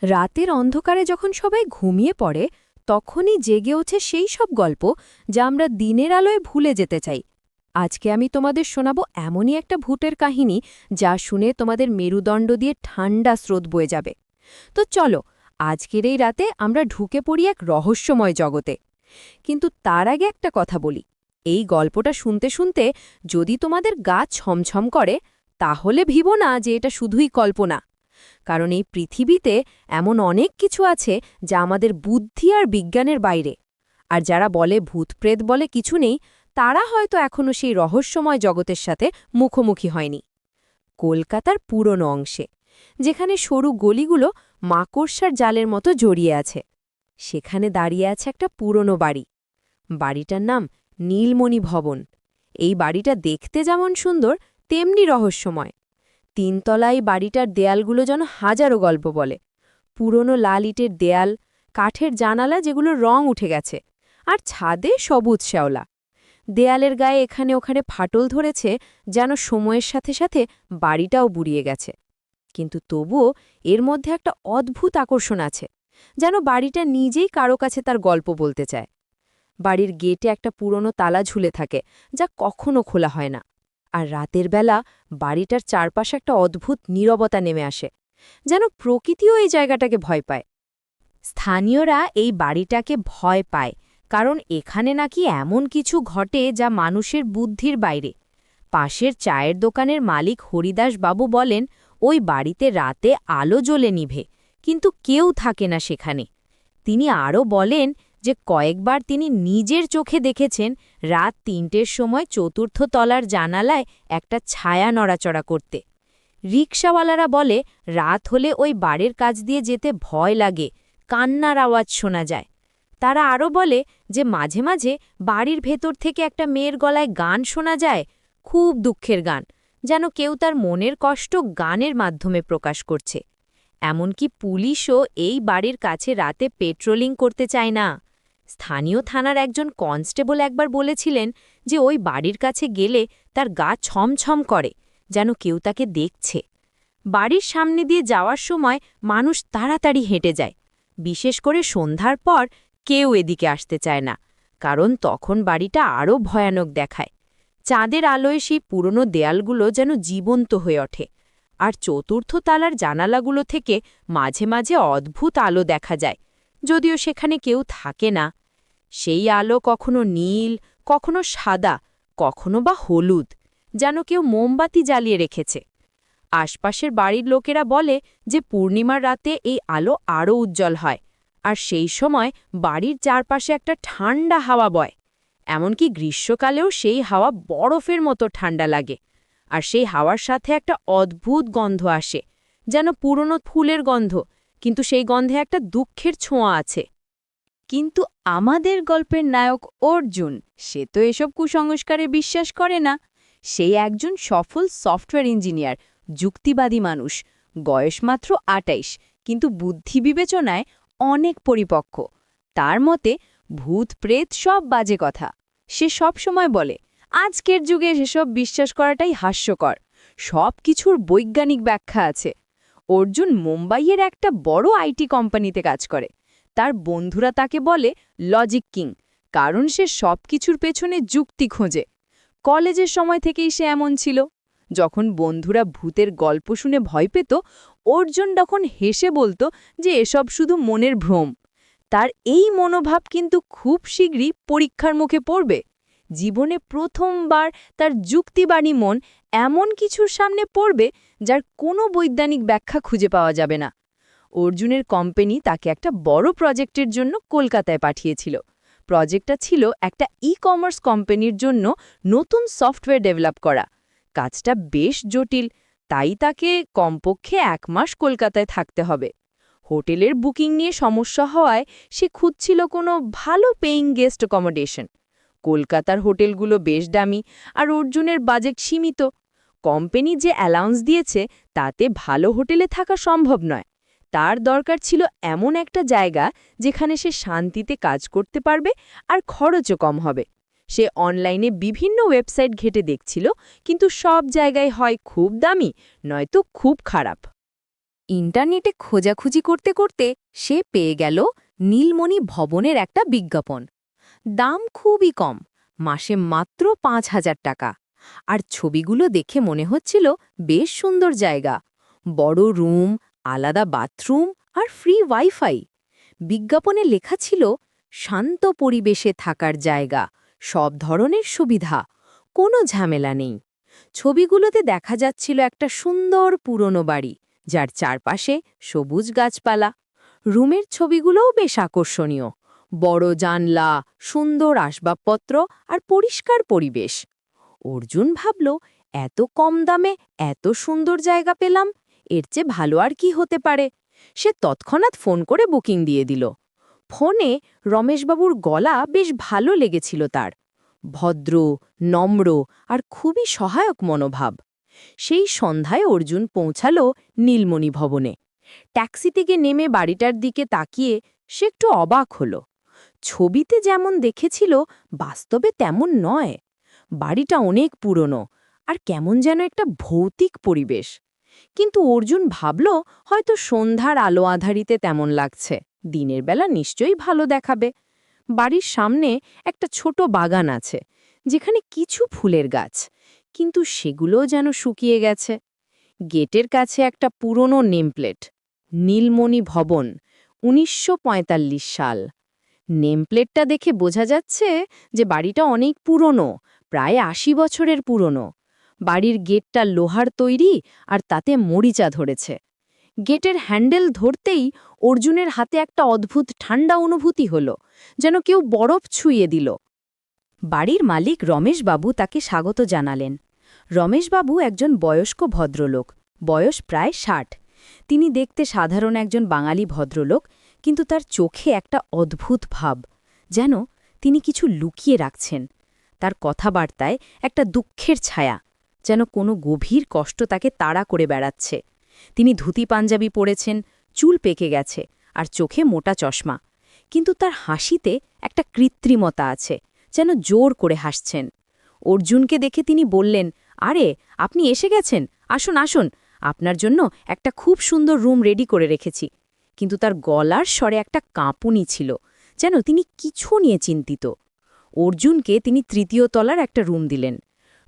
রাতের অন্ধকারে যখন সবাই ঘুমিয়ে পড়ে তখনই জেগে ওঠে সেই সব গল্প যা আমরা দিনের আলোয় ভুলে যেতে চাই। আজকে আমি তোমাদের শোনাবো এমনই একটা ভূতের কাহিনী যা শুনে তোমাদের মেরুদণ্ড দিয়ে ঠান্ডা স্রোত বয়ে যাবে। তো চলো, আজকের এই রাতে আমরা ঢুকে পড়ি এক রহস্যময় জগতে। কিন্তু তার আগে একটা কথা বলি, এই গল্পটা শুনতে শুনতে যদি তোমাদের গা ছমছম করে, তাহলে ভিবো না যে এটা শুধুই কল্পনা। কারণ এই পৃথিবীতে এমন অনেক কিছু আছে যা আমাদের বুদ্ধি আর বিজ্ঞানের বাইরে। আর যারা বলে ভূতপ্রেত বলে কিছু নেই, তারা হয়তো এখনও সেই রহস্যময় জগতের সাথে মুখোমুখি হয়নি। কলকাতার পুরনো অংশে, যেখানে সরু গলিগুলো মাকড়সার জালের মতো জড়িয়ে আছে, সেখানে দাঁড়িয়ে আছে একটা পুরনো বাড়ি। বাড়িটার নাম নীলমণি ভবন। এই বাড়িটা দেখতে যেমন সুন্দর, তেমনি রহস্যময়। তিনতলায় বাড়িটার দেয়ালগুলো যেন হাজারো গল্প বলে। পুরনো লাল ইটের দেয়াল, কাঠের জানালা যেগুলোর রং উঠে গেছে, আর ছাদে সবুজ শ্যাওলা। দেয়ালের গায়ে এখানে ওখানে ফাটল ধরেছে, যেন সময়ের সাথে সাথে বাড়িটাও বুড়িয়ে গেছে। কিন্তু তবুও এর মধ্যে একটা অদ্ভুত আকর্ষণ আছে, যেন বাড়িটা নিজেই কারো কাছে তার গল্প বলতে চায়। বাড়ির গেটে একটা পুরনো তালা ঝুলে থাকে, যা কখনো খোলা হয় না। আর রাতের বেলা বাড়িটার চারপাশে একটা অদ্ভুত নীরবতা নেমে আসে, যেন প্রকৃতিও এই জায়গাটাকে ভয় পায়। স্থানীয়রা এই বাড়িটাকে ভয় পায় কারণ এখানে নাকি এমন কিছু ঘটে যা মানুষের বুদ্ধির বাইরে। পাশের চায়ের দোকানের মালিক হরিদাস বাবু বলেন, ওই বাড়িতে রাতে আলো জ্বলে নিভে, কিন্তু কেউ থাকে না সেখানে। তিনি আরও বলেন যে কয়েকবার তিনি নিজের চোখে দেখেছেন রাত ৩টের সময় চতুর্থ তলার জানালায় একটা ছায়া নড়াচড়া করতে। রিকশাওয়ালারা বলে রাত হলে ওই বাড়ির কাছ দিয়ে যেতে ভয় লাগে, কান্নার আওয়াজ শোনা যায়। তারা আরও বলে যে মাঝে মাঝে বাড়ির ভেতর থেকে একটা মেয়ের গলায় গান শোনা যায়, খুব দুঃখের গান, যেন কেউ তার মনের কষ্ট গানের মাধ্যমে প্রকাশ করছে। এমনকি পুলিশও এই বাড়ির কাছে রাতে পেট্রোলিং করতে চায় না। স্থানীয় থানার একজন কনস্টেবল একবার বলেছিলেন যে ওই বাড়ির কাছে গেলে তার গা ছমছম করে, যেন কেউ তাকে দেখছে। বাড়ির সামনে দিয়ে যাওয়ার সময় মানুষ তাড়াতাড়ি হেঁটে যায়, বিশেষ করে সন্ধ্যার পর কেউ এদিকে আসতে চায় না, কারণ তখন বাড়িটা আরও ভয়ানক দেখায়। চাঁদের আলোয় সেই পুরনো দেয়ালগুলো যেন জীবন্ত হয়ে ওঠে, আর চতুর্থ তালার জানালাগুলো থেকে মাঝে মাঝে অদ্ভুত আলো দেখা যায়, যদিও সেখানে কেউ থাকে না। সেই আলো কখনো নীল, কখনো সাদা, কখনো বা হলুদ, যেন কেউ মোমবাতি জ্বালিয়ে রেখেছে। আশপাশের বাড়ির লোকেরা বলে যে পূর্ণিমার রাতে এই আলো আরও উজ্জ্বল হয়, আর সেই সময় বাড়ির চারপাশে একটা ঠান্ডা হাওয়া বয়। এমনকি গ্রীষ্মকালেও সেই হাওয়া বরফের মতো ঠান্ডা লাগে, আর সেই হাওয়ার সাথে একটা অদ্ভুত গন্ধ আসে, যেন পুরনো ফুলের গন্ধ, কিন্তু সেই গন্ধে একটা দুঃখের ছোঁয়া আছে। কিন্তু আমাদের গল্পের নায়ক অর্জুন, সে তো এসব কুসংস্কারে বিশ্বাস করে না। সেই একজন সফল সফটওয়্যার ইঞ্জিনিয়ার, যুক্তিবাদী মানুষ, বয়স মাত্র ২৮, কিন্তু বুদ্ধি বিবেচনায় অনেক পরিপক্ক। তার মতে ভূত প্রেত সব বাজে কথা। সে সব সময় বলে আজকের যুগে সেসব বিশ্বাস করাটাই হাস্যকর, সব কিছুর বৈজ্ঞানিক ব্যাখ্যা আছে। অর্জুন মুম্বাইয়ের একটা বড় আইটি কোম্পানিতে কাজ করে। তার বন্ধুরা তাকে বলে লজিক কিং, কারণ সে সব কিছুর পেছনে যুক্তি খোঁজে। কলেজের সময় থেকেই সে এমন ছিল। যখন বন্ধুরা ভূতের গল্প শুনে ভয় পেত, অর্জুন তখন হেসে বলতো যে এসব শুধু মনের ভ্রম। তার এই মনোভাব কিন্তু খুব শীঘ্রই পরীক্ষার মুখে পড়বে। জীবনে প্রথমবার তার যুক্তিবাণী মন এমন কিছুর সামনে পড়বে যার কোনো বৈজ্ঞানিক ব্যাখ্যা খুঁজে পাওয়া যাবে না। অর্জুনের কোম্পানি তাকে একটা বড় প্রজেক্টের জন্য কলকাতায় পাঠিয়েছিল। প্রজেক্টটা ছিল একটা ই-কমার্স কোম্পানির জন্য নতুন সফটওয়্যার ডেভেলপ করা। কাজটা বেশ জটিল, তাই তাকে কমপক্ষে ১ মাস কলকাতায় থাকতে হবে। হোটেলের বুকিং নিয়ে সমস্যা হওয়ায় সে খুঁজছিল কোনো ভালো পেইং গেস্ট অ্যাকোমোডেশন। কলকাতার হোটেলগুলো বেশ দামি, আর অর্জুনের বাজেট সীমিত। কোম্পানি যে অ্যালাউন্স দিয়েছে তাতে ভালো হোটেলে থাকা সম্ভব নয়। তার দরকার ছিল এমন একটা জায়গা যেখানে সে শান্তিতে কাজ করতে পারবে আর খরচও কম হবে। সে অনলাইনে বিভিন্ন ওয়েবসাইট ঘেঁটে দেখছিল, কিন্তু সব জায়গায় হয় খুব দামি, নয়তো খুব খারাপ। ইন্টারনেটে খোঁজাখুঁজি করতে করতে সে পেয়ে গেল নীলমণি ভবনের একটা বিজ্ঞাপন। দাম খুবই কম, মাসে মাত্র ৫,০০০ টাকা। আর ছবিগুলো দেখে মনে হচ্ছিল বেশ সুন্দর জায়গা, বড় রুম, আলাদা বাথরুম আর ফ্রি ওয়াইফাই। বিজ্ঞাপনে লেখা ছিল শান্ত পরিবেশে থাকার জায়গা, সব ধরনের সুবিধা, কোনো ঝামেলা নেই। ছবিগুলোতে দেখা যাচ্ছিল একটা সুন্দর পুরনো বাড়ি, যার চারপাশে সবুজ গাছপালা। রুমের ছবিগুলোও বেশ আকর্ষণীয়, বড় জানলা, সুন্দর আসবাবপত্র আর পরিষ্কার পরিবেশ। অর্জুন ভাবল, এত কম দামে এত সুন্দর জায়গা পেলাম, এর চেয়ে ভালো আর কি হতে পারে। সে তৎক্ষণাৎ ফোন করে বুকিং দিয়ে দিল। ফোনে রমেশবাবুর গলা বেশ ভালো লেগেছিল তার, ভদ্র, নম্র আর খুবই সহায়ক মনোভাব। সেই সন্ধ্যায় অর্জুন পৌঁছালো নীলমণি ভবনে। ট্যাক্সি থেকে নেমে বাড়িটার দিকে তাকিয়ে সে একটু অবাক হল। ছবিতে যেমন দেখেছিল বাস্তবে তেমন নয়। বাড়িটা অনেক পুরনো আর কেমন যেন একটা ভৌতিক পরিবেশ। কিন্তু অর্জুন ভাবল, হয়তো সন্ধ্যার আলো আধারিতে তেমন লাগছে, দিনের বেলা নিশ্চয়ই ভালো দেখাবে। বাড়ির সামনে একটা ছোট বাগান আছে, যেখানে কিছু ফুলের গাছ, কিন্তু সেগুলোও যেন শুকিয়ে গেছে। গেটের কাছে একটা পুরনো নেমপ্লেট, নীলমণি ভবন, ১৯৪৫ সাল। নেমপ্লেটটা দেখে বোঝা যাচ্ছে যে বাড়িটা অনেক পুরনো, প্রায় ৮০ বছরের পুরনো। বাড়ির গেটটা লোহার তৈরি আর তাতে মরিচা ধরেছে। গেটের হ্যান্ডেল ধরতেই অর্জুনের হাতে একটা অদ্ভুত ঠান্ডা অনুভূতি হলো, যেন কেউ বরফ ছুঁয়ে দিল। বাড়ির মালিক রমেশবাবু তাকে স্বাগত জানালেন। রমেশবাবু একজন বয়স্ক ভদ্রলোক, বয়স প্রায় ৬০। তিনি দেখতে সাধারণ একজন বাঙালি ভদ্রলোক, কিন্তু তার চোখে একটা অদ্ভুত ভাব, যেন তিনি কিছু লুকিয়ে রাখছেন। তার কথাবার্তায় একটা দুঃখের ছায়া, যেন কোনো গভীর কষ্ট তাকে তাড়া করে বেড়াচ্ছে। তিনি ধুতি পাঞ্জাবি পরেছেন, চুল পেকে গেছে আর চোখে মোটা চশমা, কিন্তু তার হাসিতে একটা কৃত্রিমতা আছে, যেন জোর করে হাসছেন। অর্জুনকে দেখে তিনি বললেন, আরে আপনি এসে গেছেন, আসুন আসুন, আপনার জন্য একটা খুব সুন্দর রুম রেডি করে রেখেছি। কিন্তু তার গলার স্বরে একটা কাঁপুনি ছিল, যেন তিনি কিছু নিয়ে চিন্তিত। অর্জুনকে তিনি ৩য় তলার একটা রুম দিলেন।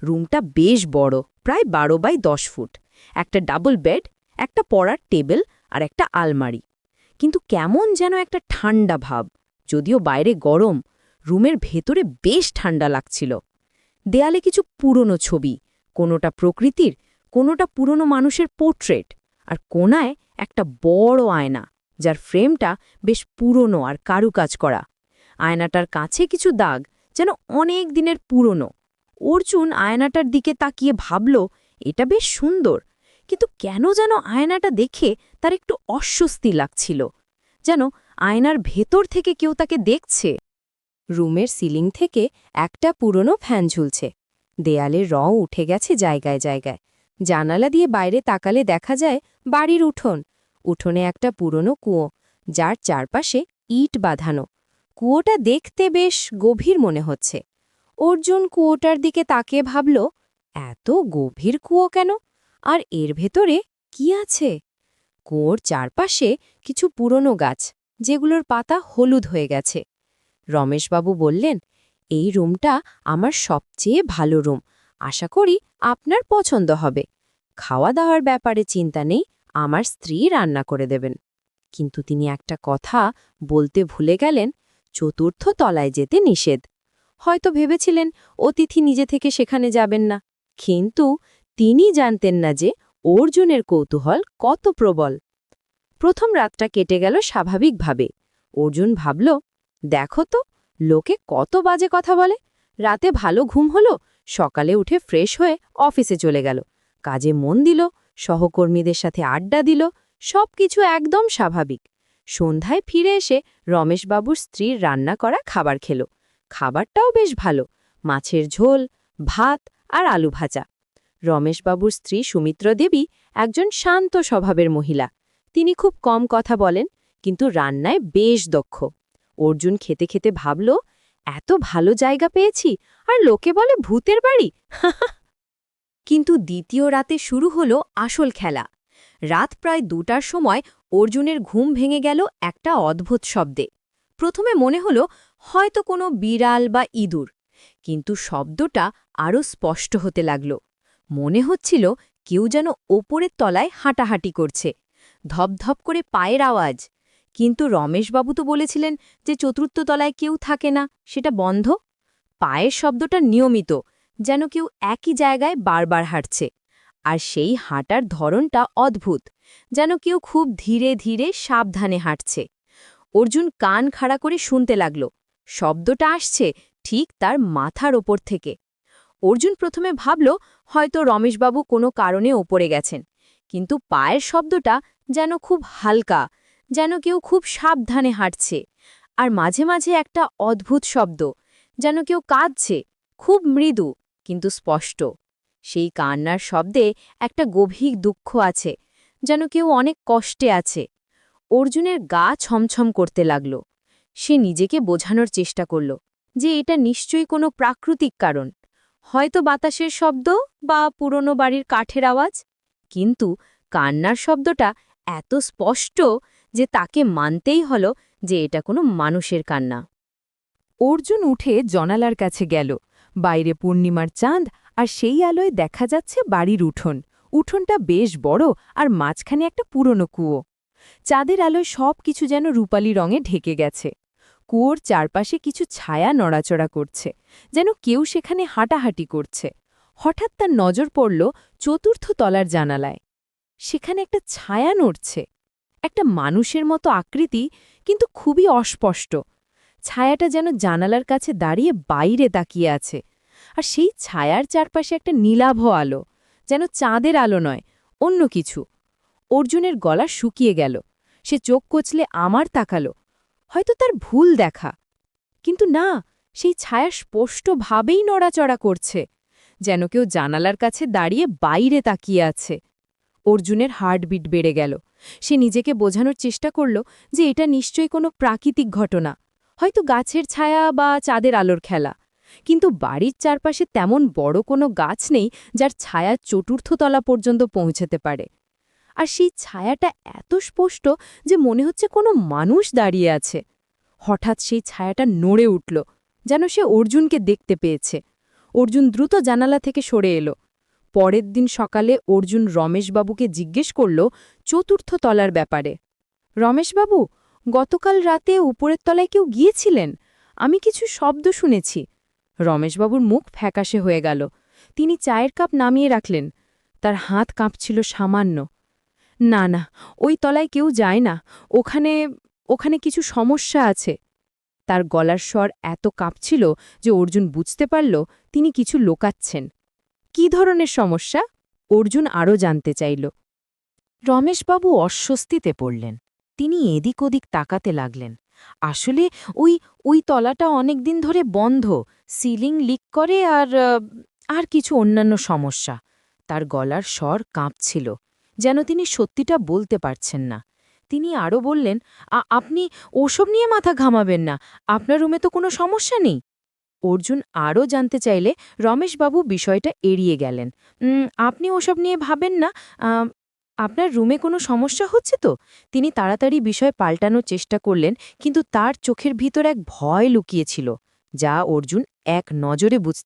রুমটা বেশ বড়, প্রায় ১২ বাই ১০ ফুট। একটা ডাবল বেড, একটা পড়ার টেবিল আর একটা আলমারি। কিন্তু কেমন যেন একটা ঠান্ডা ভাব, যদিও বাইরে গরম, রুমের ভেতরে বেশ ঠান্ডা লাগছিল। দেয়ালে কিছু পুরনো ছবি, কোনোটা প্রকৃতির, কোনোটা পুরনো মানুষের পোর্ট্রেট, আর কোনায় একটা বড় আয়না, যার ফ্রেমটা বেশ পুরনো আর কারুকাজ করা। আয়নাটার কাছে কিছু দাগ, যেন অনেক দিনের পুরনো। অর্জুন আয়নাটার দিকে তাকিয়ে ভাবল, এটা বেশ সুন্দর, কিন্তু কেন যেন আয়নাটা দেখে তার একটু অস্বস্তি লাগছিল, যেন আয়নার ভেতর থেকে কেউ তাকে দেখছে। রুমের সিলিং থেকে একটা পুরনো ফ্যান ঝুলছে, দেয়ালের রং উঠে গেছে জায়গায় জায়গায়। জানালা দিয়ে বাইরে তাকালে দেখা যায় বাড়ির উঠোন। উঠোনে একটা পুরনো কুয়ো, যার চারপাশে ইট বাঁধানো। কুয়োটা দেখতে বেশ গভীর মনে হচ্ছে। অর্জুন কুয়োটার দিকে তাকিয়ে ভাবল, এত গভীর কুয়ো কেন, আর এর ভেতরে কি আছে? কুয়োর চারপাশে কিছু পুরনো গাছ, যেগুলোর পাতা হলুদ হয়ে গেছে। রমেশবাবু বললেন, এই রুমটা আমার সবচেয়ে ভালো রুম, আশা করি আপনার পছন্দ হবে। খাওয়া দাওয়ার ব্যাপারে চিন্তা নেই, আমার স্ত্রী রান্না করে দেবেন। কিন্তু তিনি একটা কথা বলতে ভুলে গেলেন, ৪র্থ তলায় যেতে নিষেধ। হয়তো ভেবেছিলেন অতিথি নিজে থেকে সেখানে যাবেন না, কিন্তু তিনি জানতেন না যে অর্জুনের কৌতূহল কত প্রবল। প্রথম রাতটা কেটে গেল স্বাভাবিকভাবে। অর্জুন ভাবল, দেখো তো, লোকে কত বাজে কথা বলে। রাতে ভালো ঘুম হলো, সকালে উঠে ফ্রেশ হয়ে অফিসে চলে গেল, কাজে মন দিল, সহকর্মীদের সাথে আড্ডা দিল, সবকিছু একদম স্বাভাবিক। সন্ধ্যায় ফিরে এসে রমেশবাবুর স্ত্রীর রান্না করা খাবার খেল। খাবারটাও বেশ ভালো, মাছের ঝোল, ভাত আর আলু ভাজা। রমেশবাবুর স্ত্রী সুমিত্র দেবী একজন শান্ত স্বভাবের মহিলা। তিনি খুব কম কথা বলেন, কিন্তু রান্নায় বেশ দক্ষ। অর্জুন খেতে খেতে ভাবল, এত ভালো জায়গা পেয়েছি, আর লোকে বলে ভূতের বাড়ি। কিন্তু দ্বিতীয় রাতে শুরু হলো আসল খেলা। রাত প্রায় 2টার সময় অর্জুনের ঘুম ভেঙে গেল একটা অদ্ভুত শব্দে। প্রথমে মনে হলো হয়তো কোনো বিড়াল বা ইঁদুর, কিন্তু শব্দটা আরও স্পষ্ট হতে লাগল। মনে হচ্ছিল কেউ যেন ওপরের তলায় হাঁটাহাঁটি করছে, ধপধপ করে পায়ের আওয়াজ। কিন্তু রমেশবাবু তো বলেছিলেন যে চতুর্থ তলায় কেউ থাকে না, সেটা বন্ধ। পায়ের শব্দটা নিয়মিত, যেন কেউ একই জায়গায় বারবার হাঁটছে। আর সেই হাঁটার ধরনটা অদ্ভুত, যেন কেউ খুব ধীরে ধীরে সাবধানে হাঁটছে। অর্জুন কান খাড়া করে শুনতে লাগল। শব্দটা আসছে ঠিক তার মাথার ওপর থেকে। অর্জুন প্রথমে ভাবল হয়তো রমেশবাবু কোনো কারণে ওপরে গেছেন, কিন্তু পায়ের শব্দটা যেন খুব হালকা, যেন কেউ খুব সাবধানে হাঁটছে। আর মাঝে মাঝে একটা অদ্ভুত শব্দ, যেন কেউ কাঁদছে, খুব মৃদু কিন্তু স্পষ্ট। সেই কান্নার শব্দে একটা গভীর দুঃখ আছে, যেন কেউ অনেক কষ্টে আছে। অর্জুনের গা ছমছম করতে লাগল। সে নিজেকে বোঝানোর চেষ্টা করল যে এটা নিশ্চয়ই কোনো প্রাকৃতিক কারণ, হয়তো বাতাসের শব্দ বা পুরনো বাড়ির কাঠের আওয়াজ। কিন্তু কান্নার শব্দটা এত স্পষ্ট যে তাকে মানতেই হলো যে এটা কোনো মানুষের কান্না। অর্জুন উঠে জানালার কাছে গেল। বাইরে পূর্ণিমার চাঁদ, আর সেই আলোয় দেখা যাচ্ছে বাড়ির উঠোন। উঠোনটা বেশ বড়, আর মাঝখানে একটা পুরনো কুয়ো। চাঁদের আলোয় সব কিছু যেন রূপালি রঙে ঢেকে গেছে। কুয়োর চারপাশে কিছু ছায়া নড়াচড়া করছে, যেন কেউ সেখানে হাঁটাহাঁটি করছে। হঠাৎ তার নজর পড়ল চতুর্থ তলার জানালায়। সেখানে একটা ছায়া নড়ছে, একটা মানুষের মতো আকৃতি, কিন্তু খুবই অস্পষ্ট। ছায়াটা যেন জানালার কাছে দাঁড়িয়ে বাইরে তাকিয়ে আছে, আর সেই ছায়ার চারপাশে একটা নীলাভ আলো, যেন চাঁদের আলো নয়, অন্য কিছু। অর্জুনের গলা শুকিয়ে গেল। সে চোখ কচলে আমার তাকালো, হয়তো তার ভুল দেখা। কিন্তু না, সেই ছায়া স্পষ্টভাবেই নড়াচড়া করছে, যেন কেউ জানালার কাছে দাঁড়িয়ে বাইরে তাকিয়ে আছে। অর্জুনের হার্টবিট বেড়ে গেল। সে নিজেকে বোঝানোর চেষ্টা করল যে এটা নিশ্চয়ই কোনো প্রাকৃতিক ঘটনা, হয়তো গাছের ছায়া বা চাঁদের আলোর খেলা। কিন্তু বাড়ির চারপাশে তেমন বড় কোনো গাছ নেই যার ছায়া চতুর্থ তলা পর্যন্ত পৌঁছতে পারে। আর সেই ছায়াটা এত স্পষ্ট যে মনে হচ্ছে কোনো মানুষ দাঁড়িয়ে আছে। হঠাৎ সেই ছায়াটা নড়ে উঠল, যেন সে অর্জুনকে দেখতে পেয়েছে। অর্জুন দ্রুত জানালা থেকে সরে এলো। পরের দিন সকালে অর্জুন রমেশবাবুকে জিজ্ঞেস করল চতুর্থ তলার ব্যাপারে। রমেশবাবু, গতকাল রাতে উপরের তলায় কেউ গিয়েছিলেন? আমি কিছু শব্দ শুনেছি। রমেশবাবুর মুখ ফ্যাকাশে হয়ে গেল। তিনি চায়ের কাপ নামিয়ে রাখলেন। তার হাত কাঁপছিল সামান্য। না না, ওই তলায় কেউ যায় না। ওখানে ওখানে কিছু সমস্যা আছে। তার গলার স্বর এত কাঁপছিল যে অর্জুন বুঝতে পারল তিনি কিছু লোকাচ্ছেন। কি ধরনের সমস্যা? অর্জুন আরও জানতে চাইল। রমেশবাবু অস্বস্তিতে পড়লেন। তিনি এদিক ওদিক তাকাতে লাগলেন। আসলে ওই তলাটা অনেক দিন ধরে বন্ধ, সিলিং লিক করে, আর কিছু অন্যান্য সমস্যা। তার গলার স্বর কাঁপছিল, যেন তিনি সত্যিটা বলতে পারছেন না। তিনি আরও বললেন, আপনি ওসব নিয়ে মাথা ঘামাবেন না, আপনার রুমে তো কোনো সমস্যা নেই। অর্জুন আরও জানতে চাইলে রমেশবাবু বিষয়টা এড়িয়ে গেলেন। আপনি ওসব নিয়ে ভাবেন না, আপনার রুমে কোনো সমস্যা হচ্ছে তো? তিনি তাড়াতাড়ি বিষয় পাল্টানোর চেষ্টা করলেন, কিন্তু তার চোখের ভিতর এক ভয় লুকিয়েছিল, যা অর্জুন এক নজরে